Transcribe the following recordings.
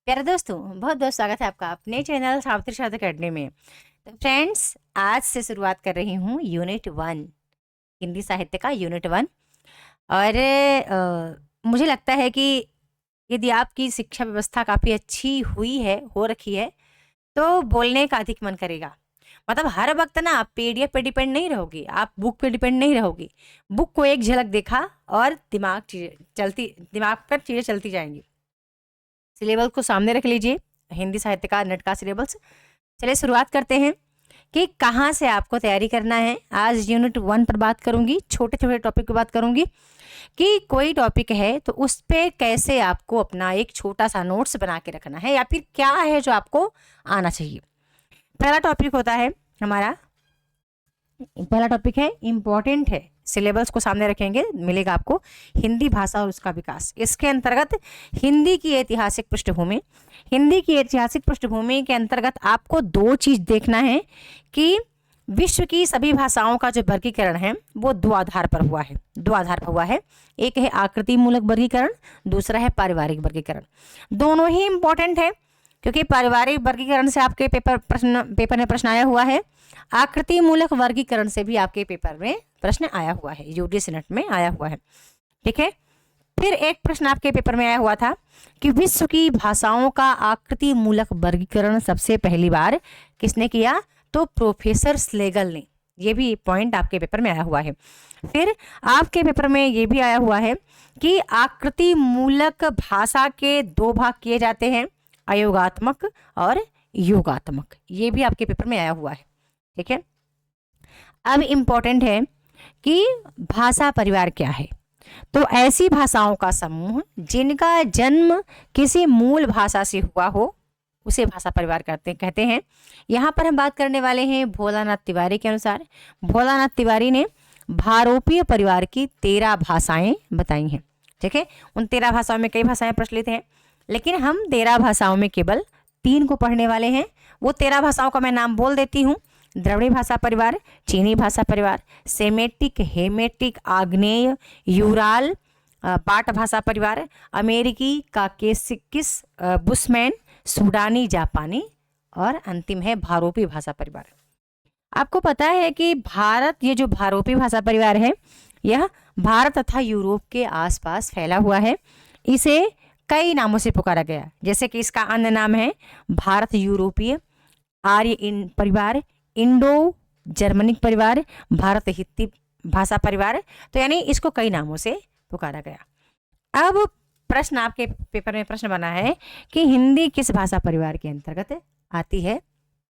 प्यारे दोस्तों, बहुत बहुत स्वागत है आपका अपने चैनल सावित्री शारदा अकेडमी में। तो फ्रेंड्स, आज से शुरुआत कर रही हूँ यूनिट 1, हिंदी साहित्य का यूनिट 1। और मुझे लगता है कि यदि आपकी शिक्षा व्यवस्था काफ़ी अच्छी हो रखी है, तो बोलने का अधिक मन करेगा। मतलब हर वक्त ना आप पीडीएफ पे डिपेंड नहीं रहोगी, आप बुक पे डिपेंड नहीं रहोगी। बुक को एक झलक देखा और दिमाग पर चीज़ें चलती जाएंगी। सिलेबस को सामने रख लीजिए, हिंदी साहित्य का नेट का सिलेबस। चलिए शुरुआत करते हैं कि कहाँ से आपको तैयारी करना है। आज यूनिट 1 पर बात करूंगी, छोटे छोटे टॉपिक की बात करूंगी कि कोई टॉपिक है तो उस पे कैसे आपको अपना एक छोटा सा नोट्स बना के रखना है, या फिर क्या है जो आपको आना चाहिए। पहला टॉपिक होता है हमारा, पहला टॉपिक है, इम्पॉर्टेंट है, सिलेबस को सामने रखेंगे, मिलेगा आपको हिंदी भाषा और उसका विकास। इसके अंतर्गत हिंदी की ऐतिहासिक पृष्ठभूमि। हिंदी की ऐतिहासिक पृष्ठभूमि के अंतर्गत आपको दो चीज देखना है कि विश्व की सभी भाषाओं का जो वर्गीकरण है वो दो आधार पर हुआ है। एक है आकृति मूलक वर्गीकरण, दूसरा है पारिवारिक वर्गीकरण। दोनों ही इंपॉर्टेंट है क्योंकि पारिवारिक वर्गीकरण से आपके पेपर में प्रश्न आया हुआ है, आकृति मूलक वर्गीकरण से भी आपके पेपर में प्रश्न आया हुआ है, यूजीसी नेट में आया हुआ है। ठीक है, फिर एक प्रश्न आपके पेपर में आया हुआ था कि विश्व की भाषाओं का आकृति मूलक वर्गीकरण सबसे पहली बार किसने किया, तो प्रोफेसर स्लेगल ने। ये भी पॉइंट आपके पेपर में आया हुआ है। फिर आपके पेपर में ये भी आया हुआ है कि आकृति मूलक भाषा के दो भाग किए जाते हैं, अयोगात्मक और योगात्मक। ये भी आपके पेपर में आया हुआ है। ठीक है, अब इम्पोर्टेंट है कि भाषा परिवार क्या है। तो ऐसी भाषाओं का समूह जिनका जन्म किसी मूल भाषा से हुआ हो उसे भाषा परिवार कहते हैं। यहाँ पर हम बात करने वाले हैं भोलानाथ तिवारी के अनुसार। भोलानाथ तिवारी ने भारोपीय परिवार की 13 भाषाएं बताई हैं। ठीक है, उन 13 भाषाओं में कई भाषाएं प्रचलित हैं, लेकिन हम 13 भाषाओं में केवल 3 को पढ़ने वाले हैं। वो 13 भाषाओं का मैं नाम बोल देती हूँ। द्रविड़ भाषा परिवार, चीनी भाषा परिवार, सेमेटिक, हेमेटिक, आग्नेय, यूराल, पाट भाषा परिवार, अमेरिकी, काकेसिकिस, बुशमैन, सूडानी, जापानी, और अंतिम है भारोपी भाषा परिवार। आपको पता है कि ये जो भारोपी भाषा परिवार है, यह भारत तथा यूरोप के आसपास फैला हुआ है। इसे कई नामों से पुकारा गया, जैसे कि इसका अन्य नाम है भारत यूरोपीय, आर्य परिवार, इंडो जर्मनिक परिवार, भारत हित्ती भाषा परिवार। तो यानी इसको कई नामों से पुकारा गया। अब प्रश्न आपके पेपर में प्रश्न बना है कि हिंदी किस भाषा परिवार के अंतर्गत आती है।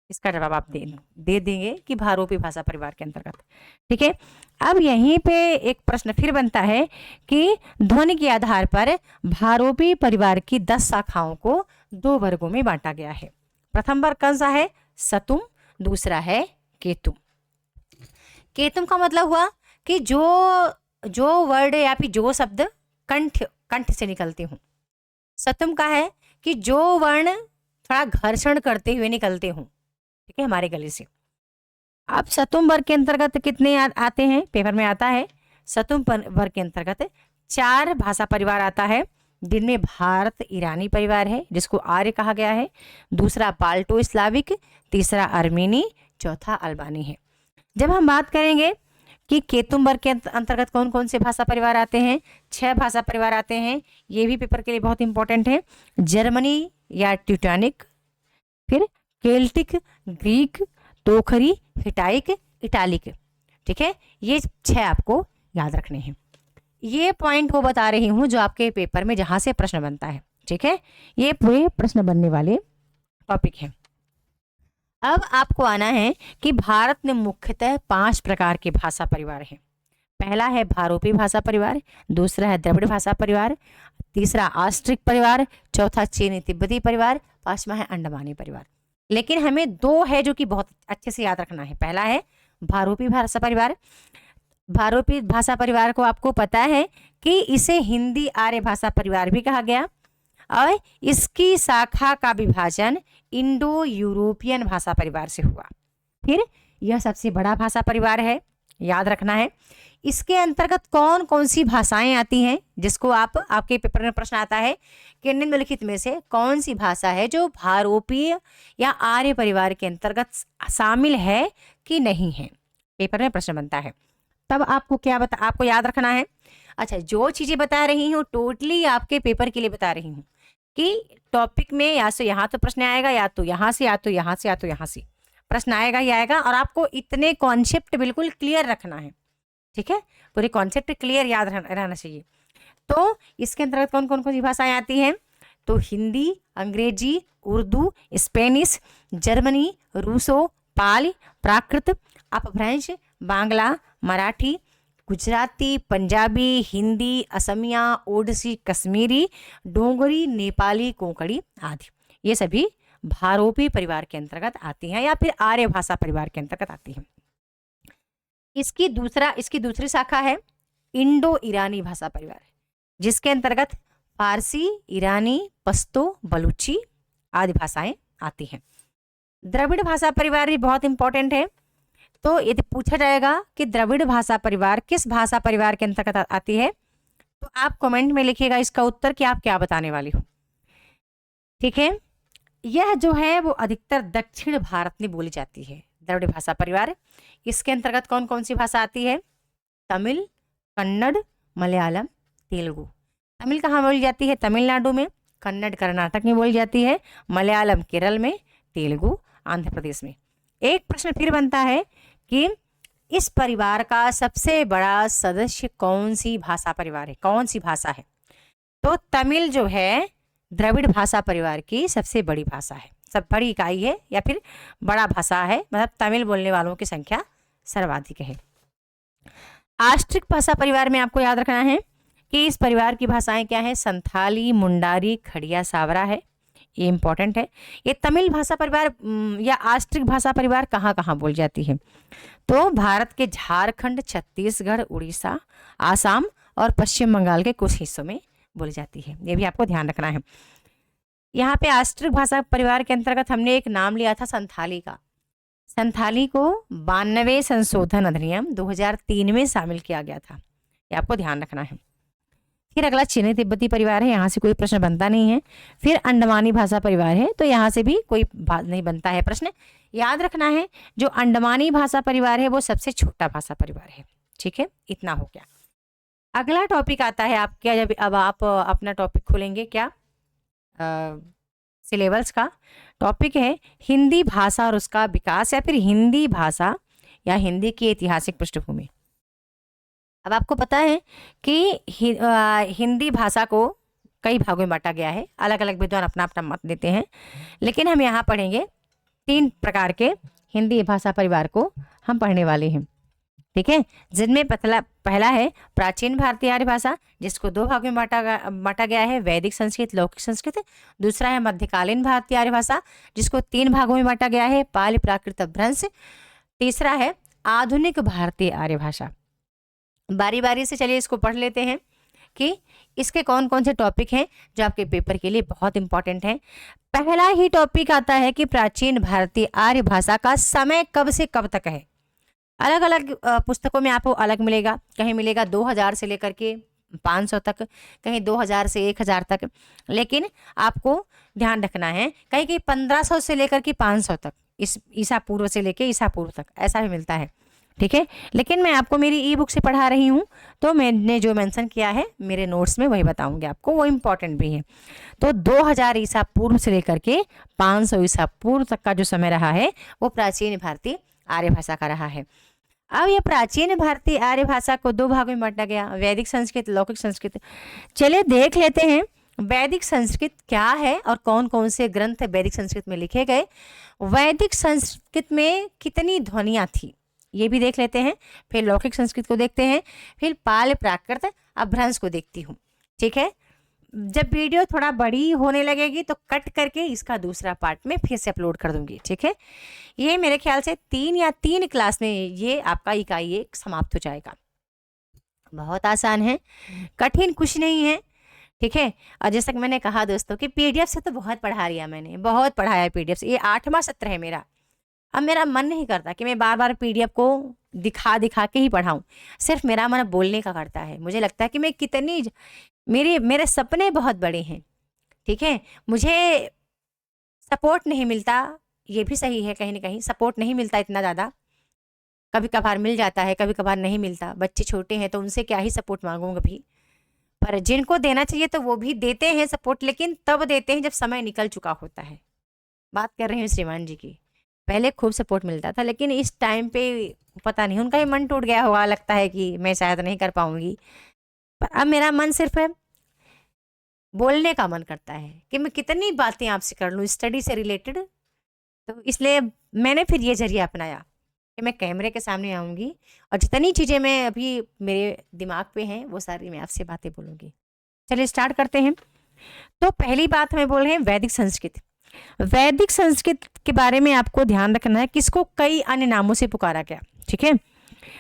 इसका जवाब आप दे देंगे कि भारोपी भाषा परिवार के अंतर्गत। ठीक है, अब यहीं पे एक प्रश्न फिर बनता है कि ध्वनि के आधार पर भारोपी परिवार की 10 शाखाओं को 2 वर्गों में बांटा गया है। प्रथम वर्ग कौन सा है, सतुम, दूसरा है केतुम। केतुम का मतलब हुआ कि जो वर्ड या फिर जो शब्द कंठ से निकलते हों। सतुम का है कि जो वर्ण थोड़ा घर्षण करते हुए निकलते हों, ठीक है, हमारे गले से। अब सतुम वर्ग के अंतर्गत कितने आते हैं, पेपर में आता है। सतुम वर्ग के अंतर्गत 4 भाषा परिवार आता है, जिनमें भारत ईरानी परिवार है जिसको आर्य कहा गया है, दूसरा बाल्टो स्लाविक, तीसरा अर्मेनी, चौथा अल्बानी है। जब हम बात करेंगे कि केतुम वर्ग के अंतर्गत कौन कौन से भाषा परिवार आते हैं, 6 भाषा परिवार आते हैं। ये भी पेपर के लिए बहुत इंपॉर्टेंट है। जर्मनी या ट्यूटानिक, फिर केल्टिक, ग्रीक, तोखरी, हिटाइक, इटालिक। ठीक है, ये 6 आपको याद रखने हैं। ये पॉइंट वो बता रही हूँ जो आपके पेपर में जहाँ से प्रश्न बनता है। ठीक है, ये पूरे प्रश्न बनने वाले टॉपिक है। अब आपको आना है कि भारत में मुख्यतः 5 प्रकार के भाषा परिवार हैं। पहला है भारोपी भाषा परिवार, दूसरा है द्रविड़ भाषा परिवार, तीसरा आस्ट्रिक परिवार, चौथा चीनी तिब्बती परिवार, 5वां है अंडमानी परिवार। लेकिन हमें 2 है जो कि बहुत अच्छे से याद रखना है। पहला है भारोपी भाषा परिवार। भारोपी भाषा परिवार को आपको पता है कि इसे हिंदी आर्य भाषा परिवार भी कहा गया, और इसकी शाखा का विभाजन इंडो यूरोपियन भाषा परिवार से हुआ। फिर यह सबसे बड़ा भाषा परिवार है, याद रखना है। इसके अंतर्गत कौन कौन सी भाषाएं आती हैं, जिसको आप आपके पेपर में प्रश्न आता है कि निम्नलिखित में से कौन सी भाषा है जो भारोपीय या आर्य परिवार के अंतर्गत शामिल है कि नहीं है, पेपर में प्रश्न बनता है। तब आपको आपको याद रखना है। अच्छा, जो चीजें बता रही हूँ टोटली आपके पेपर के लिए बता रही हूँ कि टॉपिक में या तो यहाँ तो प्रश्न आएगा, या तो यहाँ से, या तो यहाँ से, या तो यहाँ से प्रश्न आएगा ही आएगा। और आपको इतने कॉन्सेप्ट बिल्कुल क्लियर रखना है, ठीक है, पूरे कॉन्सेप्ट क्लियर याद रहना चाहिए। तो इसके अंतर्गत कौन कौन सी भाषाएं आती हैं? तो हिंदी, अंग्रेजी, उर्दू, स्पेनिश, जर्मनी, रूसो, पाली, प्राकृत, अपभ्रंश, बांग्ला, मराठी, गुजराती, पंजाबी, हिंदी, असमिया, ओडिसी, कश्मीरी, डोगरी, नेपाली, कोंकणी आदि। ये सभी भारोपी परिवार के अंतर्गत आती हैं या फिर आर्य भाषा परिवार के अंतर्गत आती हैं। इसकी दूसरी शाखा है इंडो ईरानी भाषा परिवार, जिसके अंतर्गत फारसी, ईरानी, पश्तो, बलूची आदि भाषाएं आती हैं। द्रविड़ भाषा परिवार भी बहुत इंपॉर्टेंट है। तो यदि पूछा जाएगा कि द्रविड़ भाषा परिवार किस भाषा परिवार के अंतर्गत आती है, तो आप कमेंट में लिखिएगा इसका उत्तर कि आप क्या बताने वाली हो, ठीक है। यह जो है वो अधिकतर दक्षिण भारत में बोली जाती है, द्रविड़ भाषा परिवार। इसके अंतर्गत कौन कौन सी भाषा आती है? तमिल, कन्नड़, मलयालम, तेलुगु। तमिल कहाँ बोली जाती है? तमिलनाडु में। कन्नड़ कर्नाटक में बोली जाती है। मलयालम केरल में। तेलुगु आंध्र प्रदेश में। एक प्रश्न फिर बनता है कि इस परिवार का सबसे बड़ा सदस्य कौन सी भाषा परिवार है, कौन सी भाषा है? तो तमिल जो है द्रविड़ भाषा परिवार की सबसे बड़ी भाषा है, सब बड़ी इकाई है या फिर बड़ा भाषा है, मतलब तमिल बोलने वालों की संख्या सर्वाधिक है। आष्ट्रिक भाषा परिवार में आपको याद रखना है कि इस परिवार की भाषाएं क्या है? संथाली, मुंडारी, खड़िया, सावरा है। ये इंपॉर्टेंट है। ये तमिल भाषा परिवार या आष्ट्रिक भाषा परिवार कहाँ कहाँ बोल जाती है? तो भारत के झारखंड, छत्तीसगढ़, उड़ीसा, आसाम और पश्चिम बंगाल के कुछ हिस्सों में बोली जाती है। ये भी आपको ध्यान रखना है। यहाँ पे आष्ट्रिक भाषा परिवार के अंतर्गत हमने एक नाम लिया था संथाली का। संथाली को 92वें संशोधन अधिनियम 2003 में शामिल किया गया था, ये आपको ध्यान रखना है। फिर अगला चीनी तिब्बती परिवार है, यहाँ से कोई प्रश्न बनता नहीं है। फिर अंडमानी भाषा परिवार है, तो यहाँ से भी कोई नहीं बनता है प्रश्न। याद रखना है जो अंडमानी भाषा परिवार है वो सबसे छोटा भाषा परिवार है, ठीक है। इतना हो गया। अगला टॉपिक आता है आपका, जब अब आप अपना टॉपिक खोलेंगे क्या सिलेबस का टॉपिक है हिंदी भाषा और उसका विकास, या फिर हिंदी भाषा या हिंदी की ऐतिहासिक पृष्ठभूमि। अब आपको पता है कि हिंदी भाषा को कई भागों में बांटा गया है, अलग अलग विद्वान अपना अपना मत देते हैं, लेकिन हम यहाँ पढ़ेंगे 3 प्रकार के हिंदी भाषा परिवार को हम पढ़ने वाले हैं, ठीक है। जिनमें पहला है प्राचीन भारतीय आर्य भाषा, जिसको 2 भागों में बांटा गया है, वैदिक संस्कृत, लौकिक संस्कृत। दूसरा है मध्यकालीन भारतीय आर्य भाषा, जिसको 3 भागों में बांटा गया है, पाली, प्राकृत, अपभ्रंश। तीसरा है आधुनिक भारतीय आर्य भाषा। बारी बारी से चलिए इसको पढ़ लेते हैं कि इसके कौन कौन से टॉपिक हैं जो आपके पेपर के लिए बहुत इंपॉर्टेंट हैं। पहला ही टॉपिक आता है कि प्राचीन भारतीय आर्य भाषा का समय कब से कब तक है। अलग अलग पुस्तकों में आपको अलग मिलेगा, कहीं मिलेगा 2000 से लेकर के 500 तक, कहीं 2000 से 1000 तक, लेकिन आपको ध्यान रखना है कहीं कहीं 1500 से लेकर के 500 तक, इस ईसा पूर्व से लेकर ईसा पूर्व तक ऐसा भी मिलता है, ठीक है। लेकिन मैं आपको मेरी ई बुक से पढ़ा रही हूँ, तो मैंने जो मेंशन किया है मेरे नोट्स में वही बताऊंगी आपको, वो इम्पॉर्टेंट भी है। तो 2000 ईसा पूर्व से लेकर के 500 ईसा पूर्व तक का जो समय रहा है वो प्राचीन भारतीय आर्य भाषा का रहा है। अब ये प्राचीन भारतीय आर्य भाषा को 2 भागों में बांटा गया, वैदिक संस्कृत, लौकिक संस्कृत। चलिए देख लेते हैं वैदिक संस्कृत क्या है और कौन कौन से ग्रंथ वैदिक संस्कृत में लिखे गए। वैदिक संस्कृत में कितनी ध्वनियाँ थी ये भी देख लेते हैं, फिर लौकिक संस्कृत को देखते हैं, फिर पाल, प्राकृत, अपभ्रंश को देखती हूँ, ठीक है। जब वीडियो थोड़ा बड़ी होने लगेगी तो कट करके इसका दूसरा पार्ट में फिर से अपलोड कर दूंगी, ठीक है। ये मेरे ख्याल से 3 क्लास में ये आपका इकाई 1 समाप्त हो जाएगा। बहुत आसान है, कठिन कुछ नहीं है, ठीक है। और जैसा कि मैंने कहा दोस्तों कि पीडीएफ से तो बहुत पढ़ा लिया मैंने, बहुत पढ़ाया पीडीएफ से। ये 8वां सत्र है मेरा। अब मेरा मन नहीं करता कि मैं बार बार पीडीएफ को दिखा दिखा के ही पढ़ाऊँ, सिर्फ मेरा मन बोलने का करता है। मुझे लगता है कि मैं कितनी मेरे सपने बहुत बड़े हैं, ठीक है। मुझे सपोर्ट नहीं मिलता, ये भी सही है, कहीं न कहीं सपोर्ट नहीं मिलता इतना ज़्यादा। कभी-कभार मिल जाता है, कभी-कभार नहीं मिलता। बच्चे छोटे हैं तो उनसे क्या ही सपोर्ट माँगूँ कभी। पर जिनको देना चाहिए तो वो भी देते हैं सपोर्ट, लेकिन तब देते हैं जब समय निकल चुका होता है। बात कर रही हूँ श्रीमान जी की। पहले खूब सपोर्ट मिलता था, लेकिन इस टाइम पे पता नहीं उनका ही मन टूट गया होगा, लगता है कि मैं शायद नहीं कर पाऊँगी। पर अब मेरा मन सिर्फ़ बोलने का मन करता है कि मैं कितनी बातें आपसे कर लूँ स्टडी से रिलेटेड। तो इसलिए मैंने फिर ये ज़रिया अपनाया कि मैं कैमरे के सामने आऊँगी और जितनी चीज़ें मैं अभी मेरे दिमाग पे हैं वो सारी मैं आपसे बातें बोलूँगी। चलिए स्टार्ट करते हैं। तो पहली बात हमें बोल रहे हैं वैदिक संस्कृत। वैदिक संस्कृत के बारे में आपको ध्यान रखना है कि इसको कई अन्य नामों से पुकारा गया, ठीक है।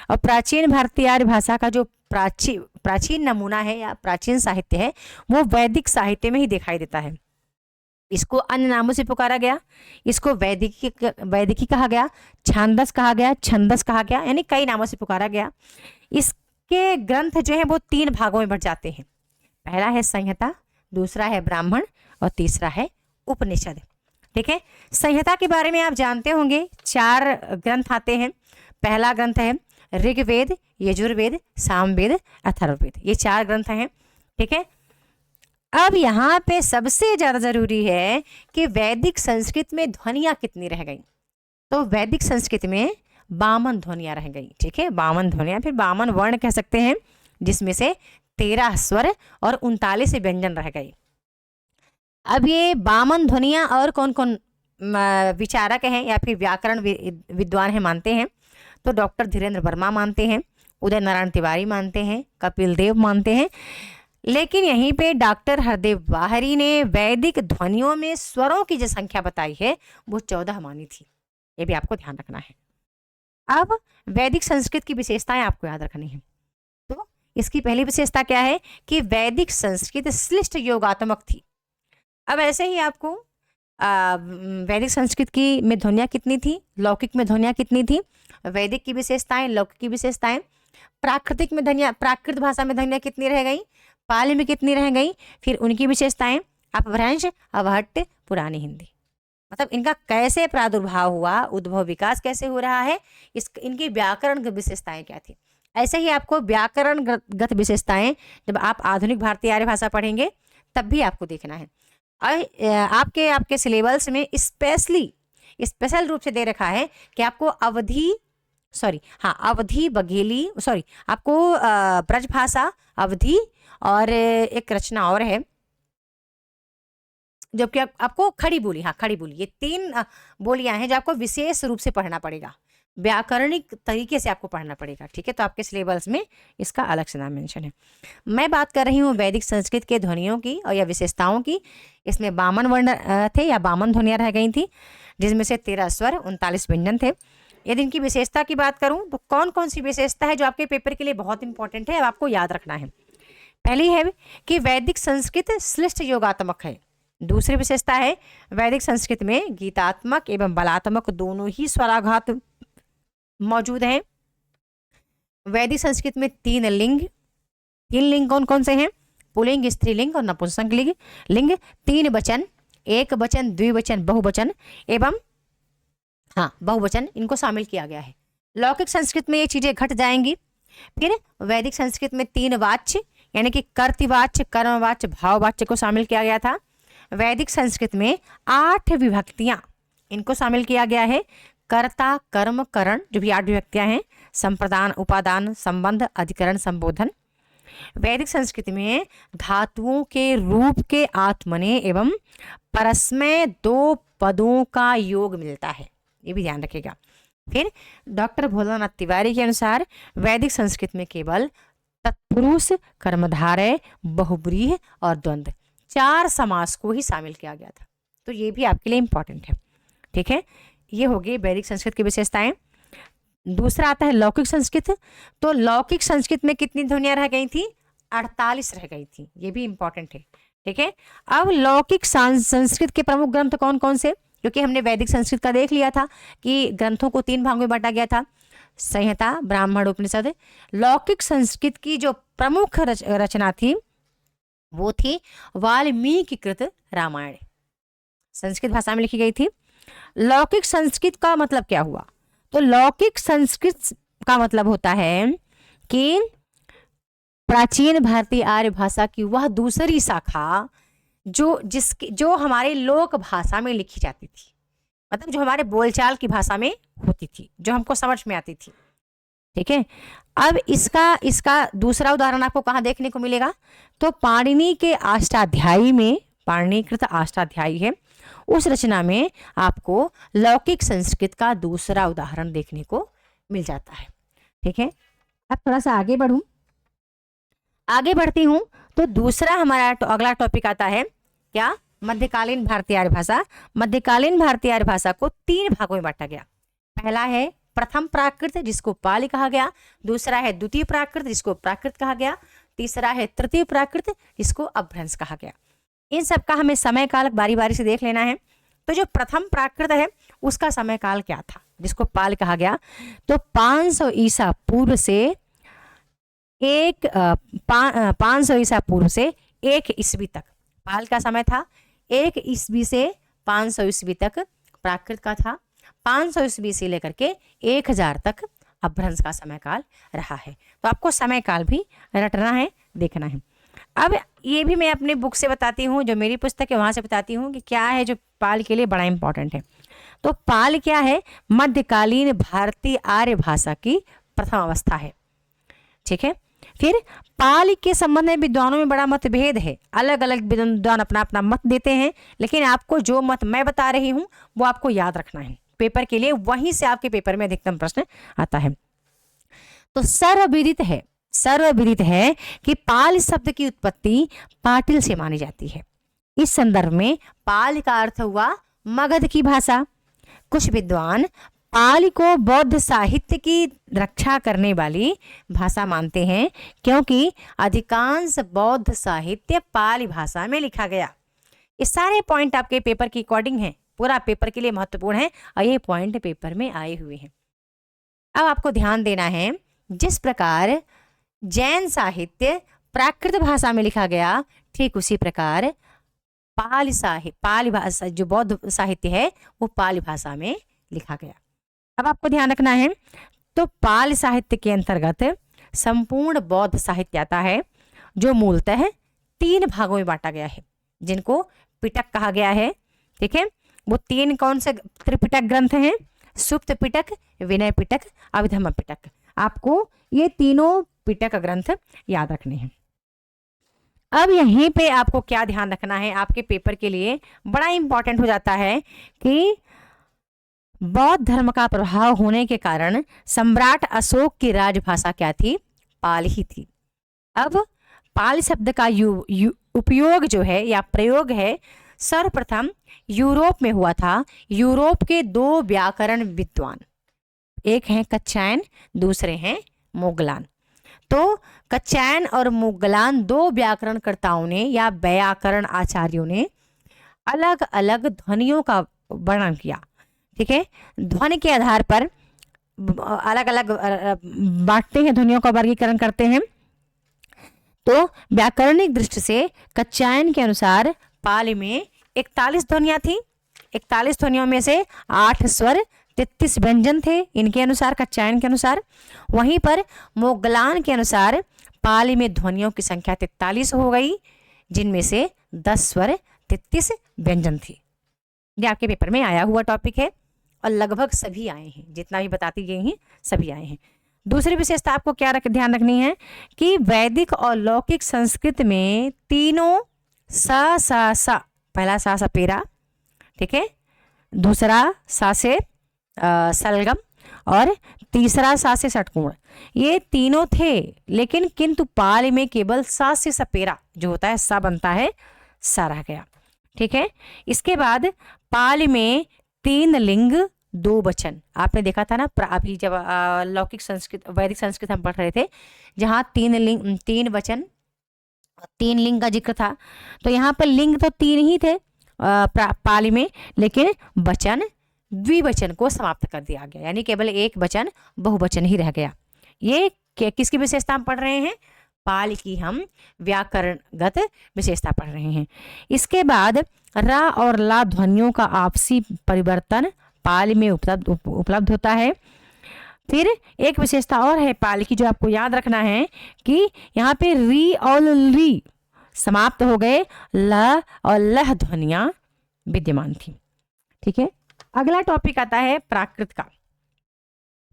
और प्राचीन भारतीय आर्य भाषा का जो प्राचीन नमूना है या प्राचीन साहित्य है वो वैदिक साहित्य में ही दिखाई देता है। इसको अन्य नामों से पुकारा गया, इसको वैदिकी कहा गया, छांदस कहा गया, छंदस कहा गया, यानी कई नामों से पुकारा गया। इसके ग्रंथ जो है वो 3 भागों में बंट जाते हैं। पहला है संहिता, दूसरा है ब्राह्मण और तीसरा है उपनिषद, ठीक है। संहिता के बारे में आप जानते होंगे, 4 ग्रंथ आते हैं। पहला ग्रंथ है ऋग्वेद, यजुर्वेद, सामवेद, अथर्ववेद, ये 4 ग्रंथ हैं, ठीक है। अब यहाँ पे सबसे ज़्यादा ज़रूरी है कि वैदिक संस्कृत में ध्वनियाँ कितनी रह गई। तो वैदिक संस्कृत में 52 ध्वनियाँ रह गई, ठीक है। 52 ध्वनियाँ, फिर 52 वर्ण कह सकते हैं, जिसमें से 13 स्वर और 39 व्यंजन रह गए। अब ये 52 ध्वनियाँ और कौन कौन विचारक हैं या फिर व्याकरण विद्वान हैं मानते हैं, तो डॉक्टर धीरेन्द्र वर्मा मानते हैं, उदय नारायण तिवारी मानते हैं, कपिल देव मानते हैं। लेकिन यहीं पे डॉक्टर हरदेव बाहरी ने वैदिक ध्वनियों में स्वरों की जो संख्या बताई है वो 14 मानी थी, ये भी आपको ध्यान रखना है। अब वैदिक संस्कृत की विशेषताएं आपको याद रखनी है। तो इसकी पहली विशेषता क्या है कि वैदिक संस्कृत श्लिष्ट योगात्मक थी। अब ऐसे ही आपको वैदिक संस्कृत की में ध्वनियाँ कितनी थी, लौकिक में ध्वनियाँ कितनी थी, वैदिक की विशेषताएं, लौकिक की विशेषताएं, प्राकृतिक में ध्वनियाँ, प्राकृत भाषा में ध्वनियाँ कितनी रह गई, पाली में कितनी रह गई, फिर उनकी विशेषताएं, अपभ्रंश, अवहट्ट, पुरानी हिंदी, मतलब इनका कैसे प्रादुर्भाव हुआ, उद्भव विकास कैसे हो रहा है, इनकी व्याकरण विशेषताएं क्या थी। ऐसे ही आपको व्याकरणगत विशेषताएं जब आप आधुनिक भारतीय आर्य भाषा पढ़ेंगे तब भी आपको देखना है। और आपके सिलेबस में स्पेशल रूप से दे रखा है कि आपको अवधी बघेली आपको ब्रजभाषा, अवधी और एक रचना और है जबकि आपको खड़ी बोली, ये 3 बोलियां हैं जो आपको विशेष रूप से पढ़ना पड़ेगा, व्याकरणिक तरीके से आपको पढ़ना पड़ेगा, ठीक है। तो आपके सिलेबस में इसका अलग से नाम मेंशन है। मैं बात कर रही हूँ वैदिक संस्कृत के ध्वनियों की और या विशेषताओं की। इसमें 52 वर्ण थे या 52 ध्वनियाँ रह गई थी, जिसमें से 13 स्वर, 39 व्यंजन थे। यदि इनकी विशेषता की बात करूँ तो कौन कौन सी विशेषता है जो आपके पेपर के लिए बहुत इंपॉर्टेंट है, अब आपको याद रखना है। पहली है कि वैदिक संस्कृत श्लिष्ट योगात्मक है। दूसरी विशेषता है वैदिक संस्कृत में गीतात्मक एवं बलात्मक दोनों ही स्वराघात मौजूद हैं। वैदिक संस्कृत में 3 लिंग कौन कौन से हैं, पुल्लिंग, स्त्रीलिंग और नपुंसक लिंग, 3 वचन, एक वचन, द्विवचन, बहुवचन एवं बहुवचन, इनको शामिल किया गया है। लौकिक संस्कृत में ये चीजें घट जाएंगी। फिर वैदिक संस्कृत में 3 वाच्य यानी कि कर्तृवाच्य, कर्मवाच्य, भाववाच्य को शामिल किया गया था। वैदिक संस्कृत में 8 विभक्तियां, इनको शामिल किया गया है। कर्ता, कर्म, करण, जो भी 8 विभक्तियां हैं, संप्रदान, उपादान, संबंध, अधिकरण, संबोधन। वैदिक संस्कृति में धातुओं के रूप के आत्मने एवं परस्मय 2 पदों का योग मिलता है, ये भी ध्यान रखिएगा। फिर डॉक्टर भोलानाथ तिवारी के अनुसार वैदिक संस्कृत में केवल तत्पुरुष, कर्मधारय, बहुब्रीहि और द्वंद्व 4 समास को ही शामिल किया गया था। तो ये भी आपके लिए इंपॉर्टेंट है, ठीक है। ये हो गई वैदिक संस्कृत की विशेषताएं। दूसरा आता है लौकिक संस्कृत। तो लौकिक संस्कृत में कितनी ध्वनियां रह गई थी, 48 रह गई थी, ये भी इंपॉर्टेंट है, ठीक है। अब लौकिक संस्कृत के प्रमुख ग्रंथ कौन कौन से, क्योंकि हमने वैदिक संस्कृत का देख लिया था कि ग्रंथों को 3 भागों में बांटा गया था। संहिता, ब्राह्मण उपनिषद। लौकिक संस्कृत की जो प्रमुख रचना थी वो थी वाल्मीकि कृत रामायण, संस्कृत भाषा में लिखी गई थी। लौकिक संस्कृत का मतलब क्या हुआ? तो लौकिक संस्कृत का मतलब होता है कि प्राचीन भारतीय आर्य भाषा की वह दूसरी शाखा जो हमारे लोक भाषा में लिखी जाती थी, मतलब जो हमारे बोलचाल की भाषा में होती थी, जो हमको समझ में आती थी। ठीक है, अब इसका दूसरा उदाहरण आपको कहाँ देखने को मिलेगा? तो पाणिनि के अष्टाध्यायी में, पाणिनिकृत अष्टाध्यायी है, उस रचना में आपको लौकिक संस्कृत का दूसरा उदाहरण देखने को मिल जाता है। ठीक है, अब थोड़ा सा आगे बढ़ती हूँ। तो दूसरा हमारा अगला टॉपिक आता है क्या? मध्यकालीन भारतीय आर्य भाषा। मध्यकालीन भारतीय आर्य भाषा को 3 भागों में बांटा गया। पहला है प्रथम प्राकृत जिसको पाली कहा गया, दूसरा है द्वितीय प्राकृत जिसको प्राकृत कहा गया, तीसरा है तृतीय प्राकृत जिसको अपभ्रंश कहा गया। इन सब का हमें समय काल बारी बारी से देख लेना है। तो जो प्रथम प्राकृत है उसका समय काल क्या था जिसको पाल कहा गया? तो 500 ईसा पूर्व से 500 ईसा पूर्व से 1 ईस्वी तक पाल का समय था। 1 ईस्वी से 500 ईस्वी तक प्राकृत का था। 500 ईस्वी से लेकर के 1000 तक अपभ्रंश का समय काल रहा है। तो आपको समय काल भी रटना है, देखना है। अब ये भी मैं अपने बुक से बताती हूँ, जो मेरी पुस्तक है वहाँ से बताती हूँ कि क्या है जो पाल के लिए बड़ा इंपॉर्टेंट है। तो पाल क्या है? मध्यकालीन भारतीय आर्य भाषा की प्रथम अवस्था है। ठीक है, फिर पाल के संबंध में विद्वानों में बड़ा मतभेद है, अलग अलग विद्वान अपना अपना मत देते हैं, लेकिन आपको जो मत मैं बता रही हूँ वो आपको याद रखना है पेपर के लिए, वहीं से आपके पेपर में अधिकतम प्रश्न आता है। तो सर्वविदित है कि पाल शब्द की उत्पत्ति पाटिल से मानी जाती है। इस संदर्भ में पाल का अर्थ हुआ मगध की भाषा। कुछ विद्वान पाली को बौद्ध साहित्य की रक्षा करने वाली भाषा मानते हैं, क्योंकि अधिकांश बौद्ध साहित्य पाली भाषा में लिखा गया। ये सारे पॉइंट आपके पेपर की अकॉर्डिंग हैं, पूरा पेपर के लिए महत्वपूर्ण है और ये पॉइंट पेपर में आए हुए हैं। अब आपको ध्यान देना है, जिस प्रकार जैन साहित्य प्राकृत भाषा में लिखा गया, ठीक उसी प्रकार पाली भाषा जो बौद्ध साहित्य है वो पाली भाषा में लिखा गया। अब आपको ध्यान रखना है, तो पाल साहित्य के अंतर्गत संपूर्ण बौद्ध साहित्य आता है, जो मूलतः 3 भागों में बांटा गया है, जिनको पिटक कहा गया है। ठीक है, वो 3 कौन से त्रिपिटक ग्रंथ हैं? सुप्त पिटक, विनय पिटक, अभिधम्म पिटक। आपको ये तीनों पिटक ग्रंथ याद रखने हैं। अब यहीं पे आपको क्या ध्यान रखना है, आपके पेपर के लिए बड़ा इंपॉर्टेंट हो जाता है कि बौद्ध धर्म का प्रभाव होने के कारण सम्राट अशोक की राजभाषा क्या थी? पाल ही थी। अब पाल शब्द का उपयोग जो है या प्रयोग है सर्वप्रथम यूरोप में हुआ था। यूरोप के 2 व्याकरण विद्वान, एक हैं कच्चैन, दूसरे हैं मोगलान। तो कच्चैन और मोगलान 2 व्याकरणकर्ताओं ने या व्याकरण आचार्यों ने अलग अलग ध्वनियों का वर्णन किया। ठीक है, ध्वनि के आधार पर अलग अलग बांटते हैं, ध्वनियों का वर्गीकरण करते हैं। तो व्याकरणिक दृष्टि से कच्चैन के अनुसार पाली में 41 ध्वनियां थी। 41 ध्वनियों में से 8 स्वर, 33 व्यंजन थे इनके अनुसार, कच्चैन के अनुसार। वहीं पर मोगलान के अनुसार पाली में ध्वनियों की संख्या 43 हो गई, जिनमें से 10 स्वर, 33 व्यंजन थी। ये आपके पेपर में आया हुआ टॉपिक है और लगभग सभी आए हैं, जितना भी बताती गई हैं सभी आए हैं। दूसरी विशेषता आपको क्या ध्यान रखनी है कि वैदिक और लौकिक संस्कृत में तीनों सा पहला सा सपेरा, ठीक है, दूसरा सा से सलगम और तीसरा सा से षटकोण, ये तीनों थे। लेकिन किंतु पाली में केवल सा से सपेरा जो होता है सा बनता है, सा रह गया। ठीक है, इसके बाद पाली में 3 लिंग 2 वचन, आपने देखा था ना अभी जब लौकिक संस्कृत वैदिक संस्कृत हम पढ़ रहे थे, जहाँ 3 वचन 3 लिंग का जिक्र था। तो यहाँ पर लिंग तो 3 ही थे पाली में, लेकिन वचन द्विवचन को समाप्त कर दिया गया, यानी केवल एक वचन बहुवचन ही रह गया। ये किसकी विशेषता हम पढ़ रहे हैं? पाल की हम व्याकरणगत विशेषता पढ़ रहे हैं। इसके बाद रा और ला ध्वनियों का आपसी परिवर्तन पाल में उपलब्ध होता है। फिर एक विशेषता और है पाल की, जो आपको याद रखना है कि यहाँ पे री और री समाप्त हो गए, ल और लह ध्वनियां विद्यमान थी। ठीक है, अगला टॉपिक आता है प्राकृत का।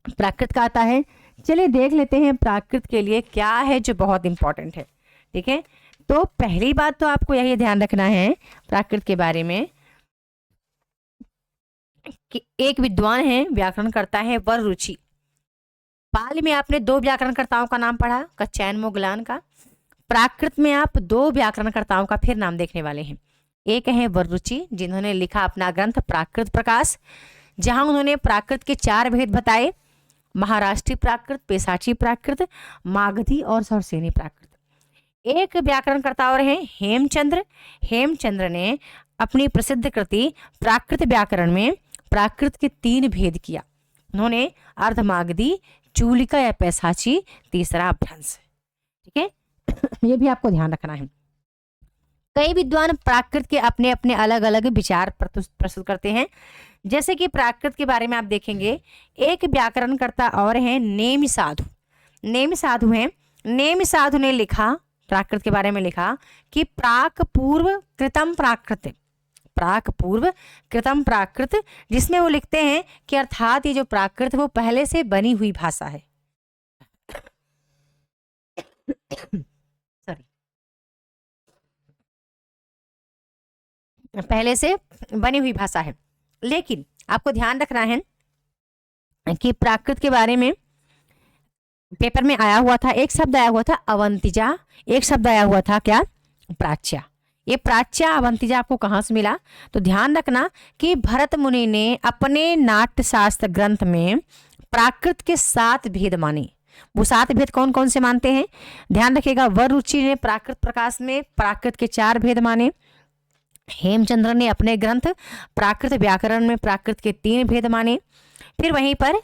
प्राकृत का आता है, चलिए देख लेते हैं प्राकृत के लिए क्या है जो बहुत इंपॉर्टेंट है। ठीक है, तो पहली बात तो आपको यही ध्यान रखना है प्राकृत के बारे में कि एक विद्वान है, व्याकरणकर्ता है वररुचि। पाल में आपने दो व्याकरणकर्ताओं का नाम पढ़ा, कच्चैन मोगलान का। प्राकृत में आप दो व्याकरणकर्ताओं का फिर नाम देखने वाले हैं। एक है वररुचि, जिन्होंने लिखा अपना ग्रंथ प्राकृत प्रकाश, जहां उन्होंने प्राकृत के 4 भेद बताए, महाराष्ट्रीय प्राकृत, पेशाची प्राकृत, मागधी और सरसेनी प्राकृत। एक व्याकरणकर्ता और हैं हेमचंद्र। हेमचंद्र ने अपनी प्रसिद्ध कृति प्राकृत व्याकरण में प्राकृत के 3 भेद किया। उन्होंने अर्धमागधी, चूलिका या पैसाची, तीसरा भ्रंश। ठीक है, ये भी आपको ध्यान रखना है। कई विद्वान प्राकृत के अपने अपने अलग अलग विचार प्रस्तुत करते हैं। जैसे कि प्राकृत के बारे में आप देखेंगे, एक व्याकरणकर्ता और हैं नेमि साधु। नेमि साधु हैं, नेमि साधु ने लिखा, प्राकृत के बारे में लिखा कि प्राक पूर्व कृतम प्राकृत, प्राक पूर्व कृतम प्राकृत, जिसमें वो लिखते हैं कि अर्थात ये जो प्राकृत वो पहले से बनी हुई भाषा है। सॉरी, पहले से बनी हुई भाषा है। लेकिन आपको ध्यान रखना है कि प्राकृत के बारे में पेपर में आया हुआ था, एक शब्द आया हुआ था अवंतिजा, एक शब्द आया हुआ था क्या? प्राच्या। ये प्राच्या अवंतिजा आपको कहाँ से मिला? तो ध्यान रखना कि भरत मुनि ने अपने नाट्य शास्त्र ग्रंथ में प्राकृत के 7 भेद माने। वो 7 भेद कौन कौन से मानते हैं? ध्यान रखिएगा, वररुचि ने प्राकृत प्रकाश में प्राकृत के 4 भेद माने। हेमचंद्र ने अपने ग्रंथ प्राकृत व्याकरण में प्राकृत के 3 भेद माने। फिर वहीं पर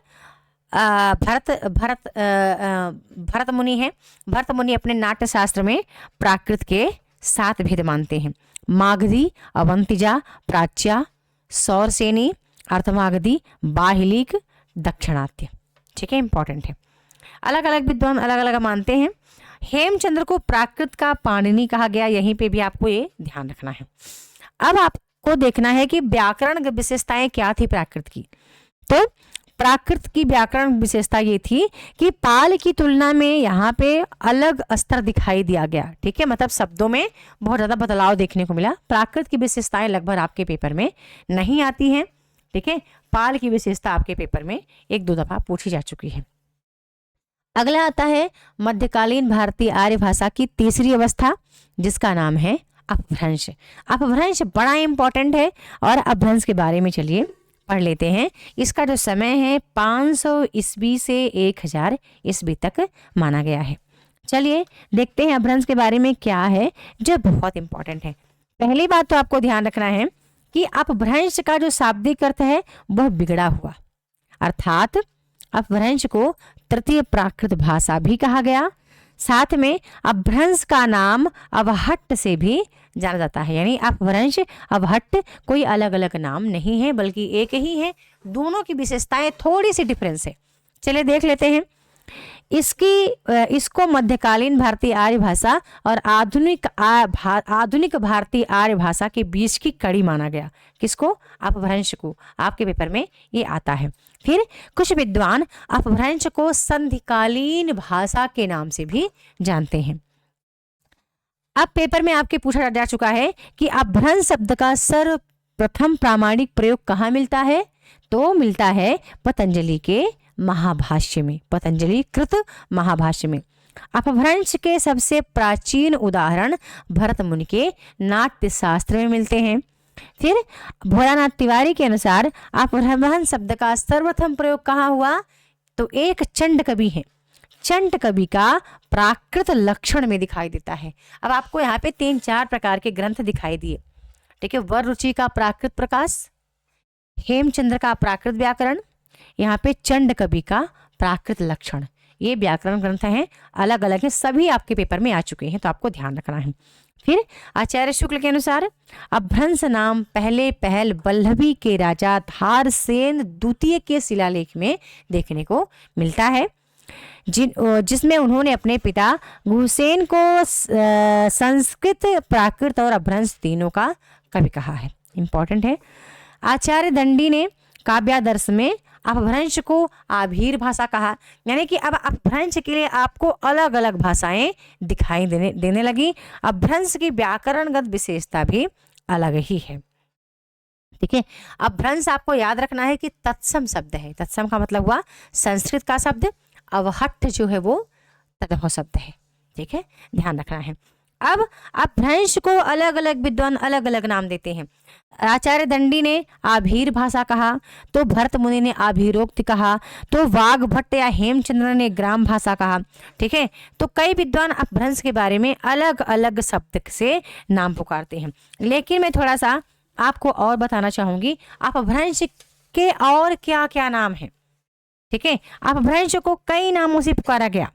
भरत मुनि है, भरत मुनि अपने नाट्य शास्त्र में प्राकृत के 7 भेद मानते हैं। मागधी, अवंतिजा, प्राच्या, सौरसेनी, अर्धमागधी, बाहिलीक, दक्षिणात्य। ठीक है, इंपॉर्टेंट है। अलग अलग विद्वान अलग अलग मानते हैं। हेमचंद्र को प्राकृत का पाणिनि कहा गया, यहीं पे भी आपको ये ध्यान रखना है। अब आपको देखना है कि व्याकरण विशेषताएं क्या थी प्राकृत की। तो प्राकृत की व्याकरण विशेषता ये थी कि पाल की तुलना में यहाँ पे अलग स्तर दिखाई दिया गया। ठीक है, मतलब शब्दों में बहुत ज़्यादा बदलाव देखने को मिला। प्राकृत की विशेषताएं लगभग आपके पेपर में नहीं आती हैं। ठीक है, पाल की विशेषता आपके पेपर में 1-2 दफा पूछी जा चुकी है। अगला आता है मध्यकालीन भारतीय आर्य भाषा की तीसरी अवस्था, जिसका नाम है अपभ्रंश। अपभ्रंश बड़ा इंपॉर्टेंट है और अपभ्रंश के बारे में चलिए पढ़ लेते हैं। इसका जो समय है 500 ईस्वी से 1000 ईस्वी तक माना गया है। चलिए देखते हैं अपभ्रंश के बारे में क्या है जो बहुत इंपॉर्टेंट है। पहली बात तो आपको ध्यान रखना है कि अपभ्रंश का जो शाब्दिक अर्थ है वह बिगड़ा हुआ, अर्थात अपभ्रंश को तृतीय प्राकृत भाषा भी कहा गया। साथ में अपभ्रंश का नाम अवहट्ट से भी जाना जाता है, यानी अपभ्रंश अवहट्ट कोई अलग अलग नाम नहीं है बल्कि एक ही है। दोनों की विशेषताएं थोड़ी सी डिफरेंस है। चलिए देख लेते हैं। इसको मध्यकालीन भारतीय आर्य भाषा और आधुनिक भारतीय आर्य भाषा के बीच की कड़ी माना गया। किसको? अपभ्रंश को। आपके पेपर में ये आता है। फिर कुछ विद्वान अपभ्रंश को संधिकालीन भाषा के नाम से भी जानते हैं। अब पेपर में आपके पूछा जा चुका है कि अपभ्रंश शब्द का सर्वप्रथम प्रामाणिक प्रयोग कहाँ मिलता है? तो मिलता है पतंजलि के महाभाष्य में, पतंजलि कृत महाभाष्य में। अपभ्रंश के सबसे प्राचीन उदाहरण भरत मुनि के नाट्य शास्त्र में मिलते हैं। फिर भोलानाथ तिवारी के अनुसार अपभ्रंश शब्द का सर्वप्रथम प्रयोग कहाँ हुआ? तो एक चंड कवि है, चंड कवि का प्राकृत लक्षण में दिखाई देता है। अब आपको यहाँ पे 3-4 प्रकार के ग्रंथ दिखाई दिए। ठीक है, वररुचि का प्राकृत प्रकाश, हेमचंद्र का प्राकृत व्याकरण, यहाँ पे चंड कवि का प्राकृत लक्षण। ये व्याकरण ग्रंथ हैं, अलग अलग हैं, सभी आपके पेपर में आ चुके हैं, तो आपको ध्यान रखना है। फिर आचार्य शुक्ल के अनुसार अभ्रंश नाम पहले पहल वल्लभी के राजा धारसेन द्वितीय के शिलालेख में देखने को मिलता है, जिसमें उन्होंने अपने पिता गुहसेन को संस्कृत, प्राकृत और अभ्रंश तीनों का कवि कहा है। इंपॉर्टेंट है। आचार्य दंडी ने काव्यादर्श में अपभ्रंश को आभीर भाषा कहा, यानी कि अब अपभ्रंश के लिए आपको अलग अलग भाषाएं दिखाई देने लगी। अपभ्रंश की व्याकरणगत विशेषता भी अलग ही है। ठीक है, अपभ्रंश आपको याद रखना है कि तत्सम शब्द है। तत्सम का मतलब हुआ संस्कृत का शब्द, अवहट्ठ जो है वो तदभ शब्द है। ठीक है, ध्यान रखना है। अब अपभ्रंश को अलग अलग विद्वान अलग अलग नाम देते हैं। आचार्य दंडी ने आभीर भाषा कहा, तो भरत मुनि ने आभीरोक्त कहा, तो वाग्भट्ट या हेमचंद्र ने ग्राम भाषा कहा। ठीक है, तो कई विद्वान अपभ्रंश के बारे में अलग अलग शब्द से नाम पुकारते हैं, लेकिन मैं थोड़ा सा आपको और बताना चाहूंगी अपभ्रंश के और क्या क्या नाम है। ठीक है, अपभ्रंश को कई नामों से पुकारा गया।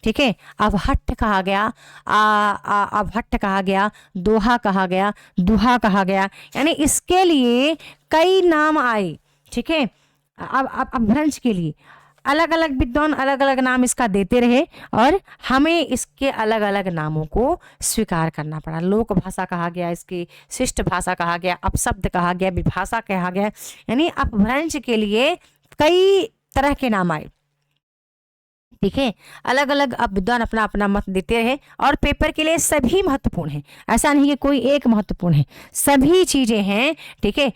ठीक है, अवहट्ठ कहा गया, अवहट्ठ कहा गया, दोहा कहा गया, दुहा कहा गया, यानी इसके लिए कई नाम आए। ठीक है, अब अपभ्रंश के लिए अलग अलग विद्वान अलग अलग नाम इसका देते रहे और हमें इसके अलग अलग नामों को स्वीकार करना पड़ा। लोक भाषा कहा गया, इसकी शिष्ट भाषा कहा गया, अपशब्द कहा गया, विभाषा कहा गया, यानी अपभ्रंश के लिए कई तरह के नाम आए। ठीक है, अलग अलग अब विद्वान अपना अपना मत देते रहे और पेपर के लिए सभी महत्वपूर्ण है, ऐसा नहीं कि कोई एक महत्वपूर्ण है, सभी चीजें हैं। ठीक है,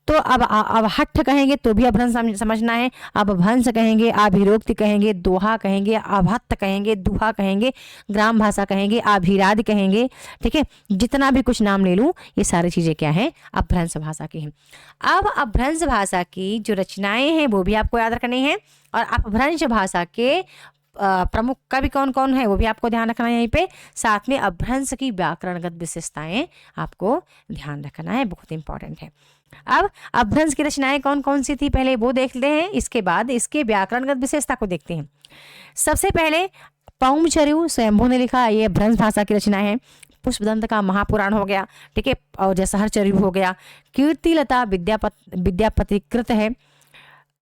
तो अब हट्ठ कहेंगे तो भी अपभ्रंश समझना है, अपभ्रंश कहेंगे, आभिरोक्ति कहेंगे, दोहा कहेंगे, अभत्त कहेंगे, दुहा कहेंगे, ग्राम भाषा कहेंगे, आभिराद कहेंगे। ठीक है, जितना भी कुछ नाम ले लूं ये सारी चीजें क्या हैं, अपभ्रंश भाषा की हैं। अब अपभ्रंश भाषा की जो रचनाएं हैं वो भी आपको याद रखनी है और अपभ्रंश भाषा के प्रमुख कवि कौन कौन है वो भी आपको ध्यान रखना है यहीं पे। साथ में अपभ्रंश की व्याकरणगत विशेषताएं आपको ध्यान रखना है, बहुत इंपॉर्टेंट है। अब अपभ्रंश की रचनाएं कौन कौन सी थी पहले वो देखते हैं, इसके बाद इसके व्याकरणगत विशेषता को देखते हैं। सबसे पहले पौमचर्यु स्वयंभू ने लिखा, ये अपभ्रंश भाषा की रचना है। पुष्पदंत का महापुराण हो गया। ठीक है, और जसहरचर्यु हो गया। कीर्तिलता विद्यापतिकृत है।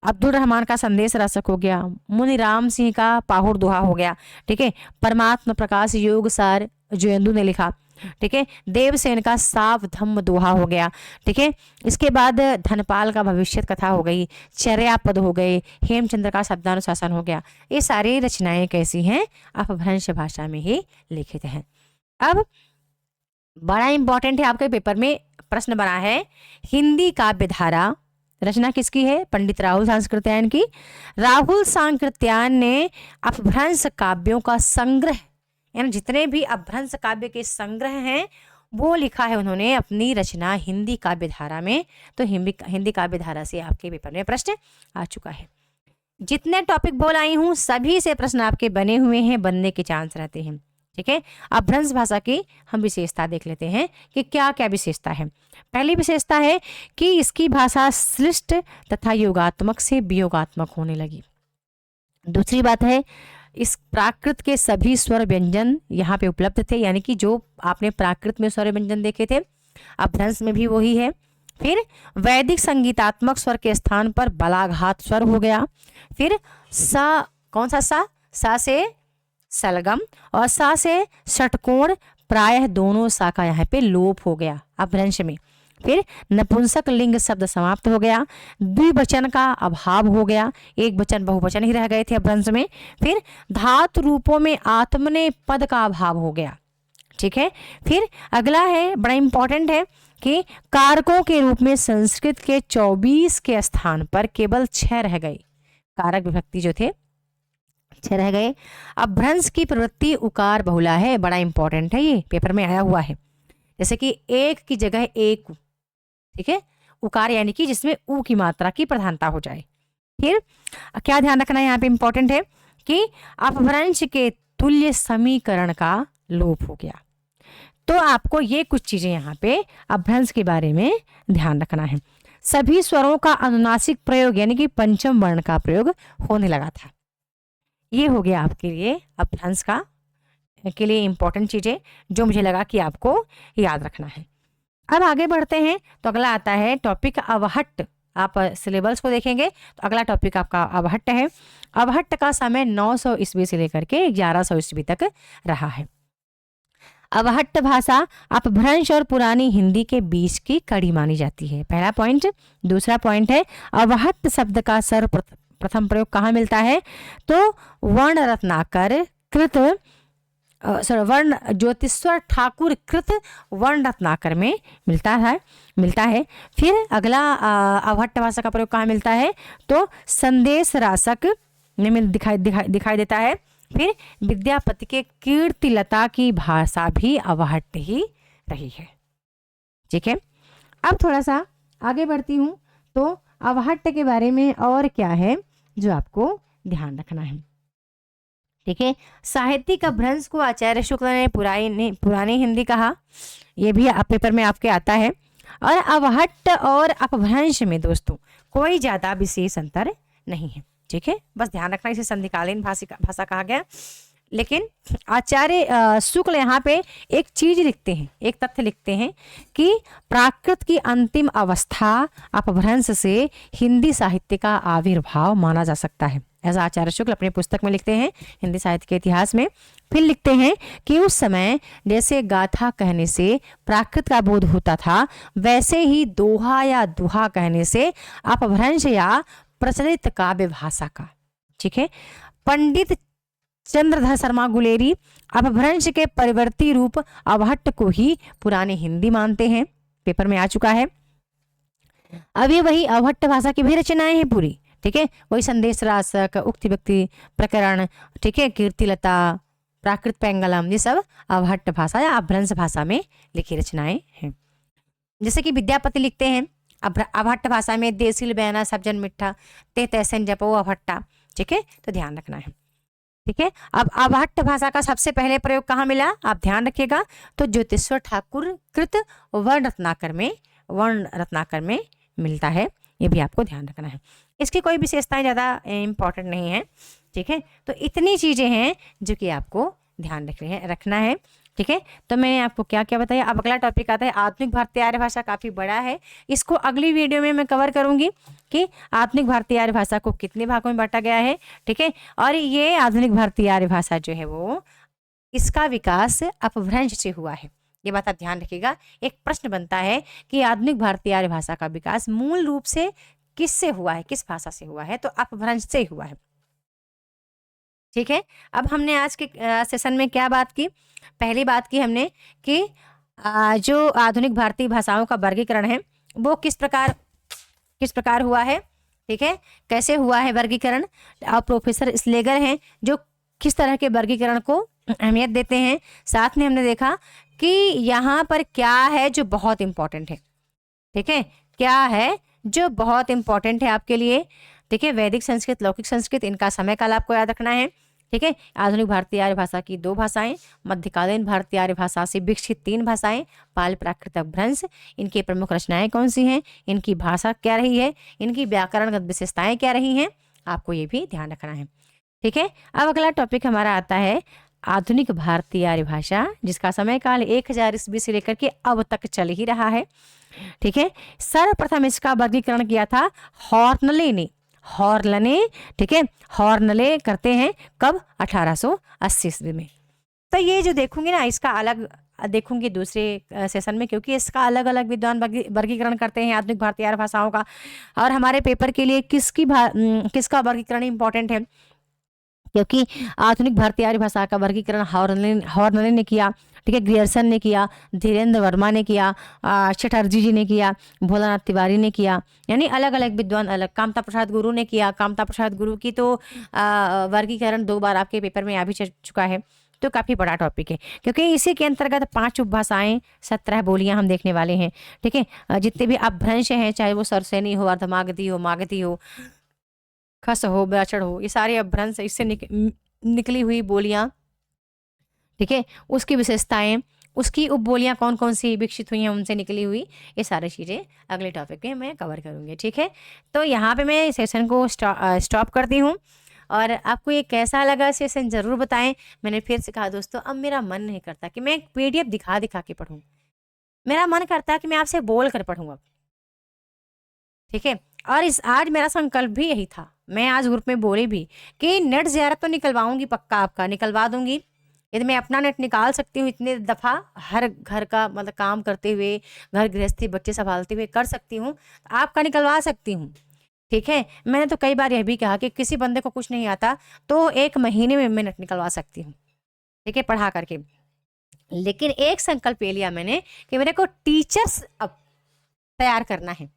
अब्दुल रहमान का संदेश रसक हो गया। मुनि राम सिंह का पाहुर दोहा हो गया। ठीक है, परमात्मा प्रकाश योग सार जोयंदु ने लिखा। ठीक है, देवसेन का साव धम्म दोहा हो गया। ठीक है, इसके बाद धनपाल का भविष्य कथा हो गई, चर्यापद हो गए, हेमचंद्र का शब्दानुशासन हो गया। ये सारी रचनाएं कैसी हैं, अपभ्रंश भाषा में ही लिखित हैं। अब बड़ा इंपॉर्टेंट है, आपके पेपर में प्रश्न बना है, हिंदी काव्य धारा रचना किसकी है, पंडित राहुल सांकृत्यायन की। राहुल सांकृत्यायन ने अपभ्रंश काव्यों का संग्रह, यानी जितने भी अपभ्रंश काव्य के संग्रह हैं वो लिखा है उन्होंने अपनी रचना हिंदी काव्य धारा में। तो हिंदी काव्य धारा से आपके पेपर में प्रश्न आ चुका है। जितने टॉपिक बोल आई हूँ सभी से प्रश्न आपके बने हुए हैं, बनने के चांस रहते हैं। ठीक है, अपभ्रंश भाषा की हम विशेषता देख लेते हैं कि क्या क्या विशेषता है। पहली विशेषता है कि इसकी भाषा श्लिष्ट तथा योगात्मक से वियोगात्मक होने लगी। दूसरी बात है, इस प्राकृत के सभी स्वर व्यंजन यहाँ पे उपलब्ध थे, यानी कि जो आपने प्राकृत में स्वर व्यंजन देखे थे अपभ्रंश में भी वही है। फिर वैदिक संगीतात्मक स्वर के स्थान पर बलाघात स्वर हो गया। फिर सा, कौन सा सा से सलगम और सा से षटकोण, प्रायः दोनों सा का यहाँ पे लोप हो गया अपभ्रंश में। फिर नपुंसक लिंग शब्द समाप्त हो गया। द्विवचन का अभाव हो गया, एक वचन बहुवचन ही रह गए थे अपभ्रंश में। फिर धातु रूपों में आत्मने पद का अभाव हो गया। ठीक है, फिर अगला है, बड़ा इंपॉर्टेंट है कि कारकों के रूप में संस्कृत के 24 के स्थान पर केवल 6 रह गए। कारक विभक्ति जो थे 6 रह गए। अपभ्रंश की प्रवृत्ति उकार बहुला है, बड़ा इंपॉर्टेंट है, ये पेपर में आया हुआ है। जैसे कि एक की जगह एक, ठीक है, उकार यानी कि जिसमें ऊ की मात्रा की प्रधानता हो जाए। फिर क्या ध्यान रखना है यहाँ पे इंपॉर्टेंट है कि अपभ्रंश के तुल्य समीकरण का लोप हो गया। तो आपको ये कुछ चीजें यहाँ पे अपभ्रंश के बारे में ध्यान रखना है। सभी स्वरों का अनुनासिक प्रयोग यानी कि पंचम वर्ण का प्रयोग होने लगा था। ये हो गया आपके लिए अपभ्रंश का के लिए इंपॉर्टेंट चीजें जो मुझे लगा कि आपको याद रखना है। अब आगे बढ़ते हैं तो अगला आता है टॉपिक अवहट्ट। आप सिलेबस को देखेंगे तो अगला टॉपिक आपका अवहट्ट है। अवहट्ट का समय 900 ईस्वी से लेकर के 1100 ईस्वी तक रहा है। अवहट्ट भाषा अपभ्रंश और पुरानी हिंदी के बीच की कड़ी मानी जाती है, पहला पॉइंट। दूसरा पॉइंट है अवहट्ट शब्द का सर्वप्रथम प्रयोग कहाँ मिलता है, तो वर्ण रत्नाकर कृत वर्ण ज्योतिश्वर ठाकुर कृत वर्ण रत्नाकर में मिलता है। फिर अगला अवहट्ट भाषा का प्रयोग कहाँ मिलता है, तो संदेश रासक में दिखाई देता है। फिर विद्यापति के कीर्तिलता की भाषा भी अवहट्ट ही रही है। ठीक है, अब थोड़ा सा आगे बढ़ती हूँ तो अवहट्ट के बारे में और क्या है जो आपको ध्यान रखना है। ठीक है, साहित्यिक अपभ्रंश को आचार्य शुक्ल ने पुरानी हिंदी कहा, ये भी पेपर में आपके आता है। और अवहट्ट और अपभ्रंश में दोस्तों कोई ज्यादा विशेष अंतर नहीं है। ठीक है, बस ध्यान रखना इसे संधिकालीन भाषा कहा गया। लेकिन आचार्य शुक्ल यहाँ पे एक चीज लिखते हैं, एक तथ्य लिखते हैं कि प्राकृत की अंतिम अवस्था अपभ्रंश से हिंदी साहित्य का आविर्भाव माना जा सकता है, ऐसा आचार्य शुक्ल अपनी पुस्तक में लिखते हैं हिंदी साहित्य के इतिहास में। फिर लिखते हैं कि उस समय जैसे गाथा कहने से प्राकृत का बोध होता था, वैसे ही दोहा या दुहा कहने से अपभ्रंश या प्रचलित काव्य भाषा का। ठीक है, पंडित चंद्रधर शर्मा गुलेरी अपभ्रंश के परिवर्ती रूप अवहट्ट को ही पुरानी हिंदी मानते हैं, पेपर में आ चुका है। अब ये वही अवहट्ट भाषा की भी रचनाएं हैं पूरी। ठीक है, वही संदेश रासक, उक्ति व्यक्ति प्रकरण, ठीक है, कीर्तिलता, प्राकृत पैंगलम, ये सब अवहट्ट भाषा या अपभ्रंश भाषा में लिखी रचनाएं हैं। जैसे कि विद्यापति लिखते हैं अवहट्ट भाषा में, देसिल बैना सब जन मिठा ते तैसन जपो अवहट्टा। ठीक है, तो ध्यान रखना है। ठीक है, अब अवहट्ट भाषा का सबसे पहले प्रयोग कहाँ मिला, आप ध्यान रखिएगा, तो ज्योतिश्वर ठाकुर कृत वर्ण रत्नाकर में मिलता है, ये भी आपको ध्यान रखना है। इसकी कोई विशेषताएं ज़्यादा इम्पॉर्टेंट नहीं है। ठीक है, तो इतनी चीज़ें हैं जो कि आपको ध्यान रखना है। ठीक है, तो मैंने आपको क्या क्या बताया। अब अगला टॉपिक आता है आधुनिक भारतीय आर्य भाषा, काफ़ी बड़ा है, इसको अगली वीडियो में मैं कवर करूंगी कि आधुनिक भारतीय आर्य भाषा को कितने भागों में बांटा गया है। ठीक है, और ये आधुनिक भारतीय आर्य भाषा जो है वो इसका विकास अपभ्रंश से हुआ है, ये बात आप ध्यान रखिएगा। एक प्रश्न बनता है कि आधुनिक भारतीय आर्य भाषा का विकास मूल रूप से किससे हुआ है, किस भाषा से हुआ है, तो अपभ्रंश से हुआ है। ठीक है, अब हमने आज के सेशन में क्या बात की, पहली बात की हमने कि जो आधुनिक भारतीय भाषाओं का वर्गीकरण है वो किस प्रकार हुआ है। ठीक है, कैसे हुआ है वर्गीकरण, और प्रोफेसर स्लेगर हैं जो किस तरह के वर्गीकरण को अहमियत देते हैं। साथ में हमने देखा कि यहाँ पर क्या है जो बहुत इंपॉर्टेंट है। ठीक है, क्या है जो बहुत इंपॉर्टेंट है आपके लिए। ठीक है, वैदिक संस्कृत, लौकिक संस्कृत, इनका समय काल आपको याद रखना है। ठीक है, आधुनिक भारतीय आर्य भाषा की 2 भाषाएं, मध्यकालीन भारतीय आर्य भाषा से विकसित 3 भाषाएं, पाल प्राकृत अपभ्रंश, इनकी प्रमुख रचनाएं कौन सी हैं, इनकी भाषा क्या रही है, इनकी व्याकरणगत विशेषताएं क्या रही हैं, आपको ये भी ध्यान रखना है। ठीक है, अब अगला टॉपिक हमारा आता है आधुनिक भारतीय आर्य भाषा, जिसका समय काल 1000 ईस्वी से लेकर के अब तक चल ही रहा है। ठीक है, सर्वप्रथम इसका वर्गीकरण किया था हॉर्नले। ठीक है, हॉर्नले करते हैं कब, 1880 ईस्वी में। तो ये जो देखूंगी ना, इसका अलग देखूंगी दूसरे सेशन में, क्योंकि इसका अलग अलग विद्वान वर्गीकरण करते हैं आधुनिक भारतीय आर्य भाषाओं का। और हमारे पेपर के लिए किसका वर्गीकरण इंपॉर्टेंट है, क्योंकि आधुनिक भारतीय आर्य भाषा का वर्गीकरण हॉर्नले ने किया। ठीक है, ग्रियर्सन ने किया, धीरेन्द्र वर्मा ने किया, चटर्जी जी ने किया, भोलानाथ तिवारी ने किया, यानी अलग अलग विद्वान अलग। कामता प्रसाद गुरु ने किया। कामता प्रसाद गुरु की तो वर्गीकरण 2 बार आपके पेपर में आ भी चुका है, तो काफ़ी बड़ा टॉपिक है, क्योंकि इसी के अंतर्गत 5 उपभाषाएं, 17 बोलियां हम देखने वाले हैं। ठीक है, जितने भी अपभ्रंश हैं, चाहे वो सरसैनी हो, अर्धमागधी हो, मागधी हो, खस हो, ब्राचड़ हो, ये सारे अपभ्रंश, इससे निकली हुई बोलियां। ठीक है, उसकी विशेषताएं, उसकी उपबोलियाँ कौन कौन सी विकसित हुई हैं उनसे निकली हुई, ये सारी चीज़ें अगले टॉपिक में मैं कवर करूँगी, ठीक है। तो यहाँ पे मैं सेशन को स्टॉप करती हूँ। और आपको ये कैसा लगा सेशन ज़रूर बताएं। मैंने फिर से कहा दोस्तों, अब मेरा मन नहीं करता कि मैं PDF दिखा दिखा के पढूं, मेरा मन करता है कि मैं आपसे बोल कर पढूं अब, ठीक है। और इस आज मेरा संकल्प भी यही था, मैं आज ग्रुप में बोली भी कि नेट ज़ियारत तो निकलवाऊंगी, पक्का आपका निकलवा दूंगी। यदि मैं अपना नेट निकाल सकती हूँ इतने दफ़ा, हर घर का मतलब काम करते हुए, घर गृहस्थी बच्चे संभालते हुए कर सकती हूँ, तो आपका निकलवा सकती हूँ, ठीक है। मैंने तो कई बार यह भी कहा कि किसी बंदे को कुछ नहीं आता तो 1 महीने में मैं नेट निकलवा सकती हूँ, ठीक है, पढ़ा करके। लेकिन एक संकल्प ये लिया मैंने कि मेरे को टीचर्स अब तैयार करना है।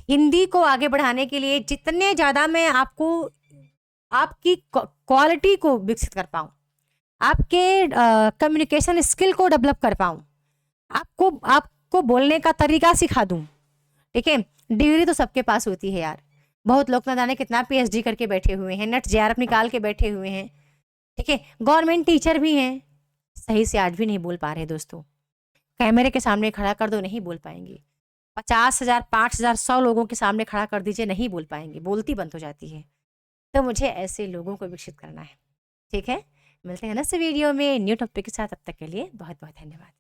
हिंदी को आगे बढ़ाने के लिए जितने ज़्यादा मैं आपको आपकी क्वालिटी को विकसित कर पाऊँ, आपके कम्युनिकेशन स्किल को डेवलप कर पाऊँ, आपको आपको बोलने का तरीका सिखा दूँ, ठीक है। डिग्री तो सबके पास होती है यार, बहुत लोग ना जाने कितना PhD करके बैठे हुए हैं, नेट JRF निकाल के बैठे हुए हैं, ठीक है। गवर्नमेंट टीचर भी हैं, सही से आज भी नहीं बोल पा रहे दोस्तों। कैमरे के सामने खड़ा कर दो, नहीं बोल पाएंगे। 50,000 5,000 100 लोगों के सामने खड़ा कर दीजिए, नहीं बोल पाएंगे, बोलती बंद हो जाती है। तो मुझे ऐसे लोगों को विकसित करना है, ठीक है। मिलते हैं नेक्स्ट वीडियो में न्यू टॉपिक के साथ, तब तक के लिए बहुत बहुत धन्यवाद।